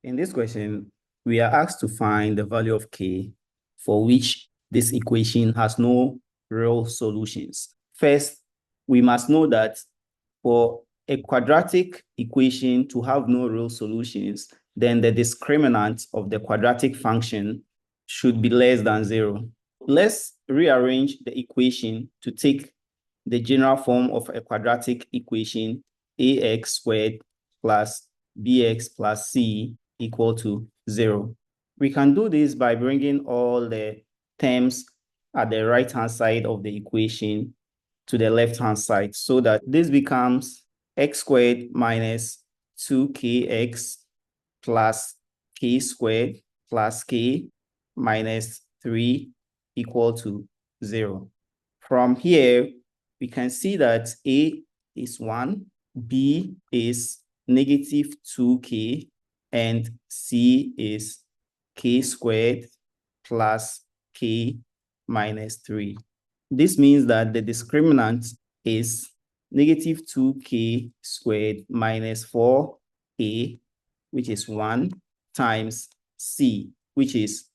In this question, we are asked to find the value of k for which this equation has no real solutions. First, we must know that for a quadratic equation to have no real solutions, then the discriminant of the quadratic function should be less than 0. Let's rearrange the equation to take the general form of a quadratic equation, ax squared plus bx plus c equal to 0. We can do this by bringing all the terms at the right-hand side of the equation to the left-hand side, so that this becomes x squared minus 2kx plus k squared plus k minus 3 equal to 0. From here, we can see that a is 1, b is negative 2k, and c is k squared plus k minus 3. This means that the discriminant is negative 2k squared minus 4k, which is 1, times c, which is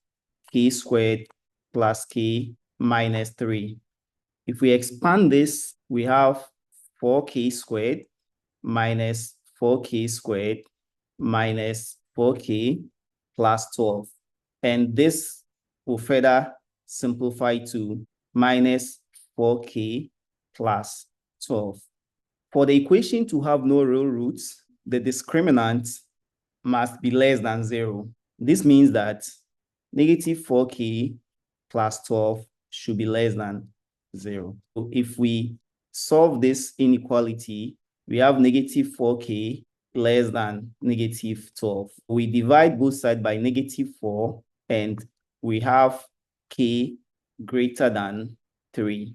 k squared plus k minus 3. If we expand this, we have 4k squared minus 4k squared minus 4k plus 12. And this will further simplify to minus 4k plus 12. For the equation to have no real roots, the discriminant must be less than 0. This means that negative 4k plus 12 should be less than 0. So if we solve this inequality, we have negative 4k less than negative 12. We divide both sides by negative 4, and we have k greater than 3.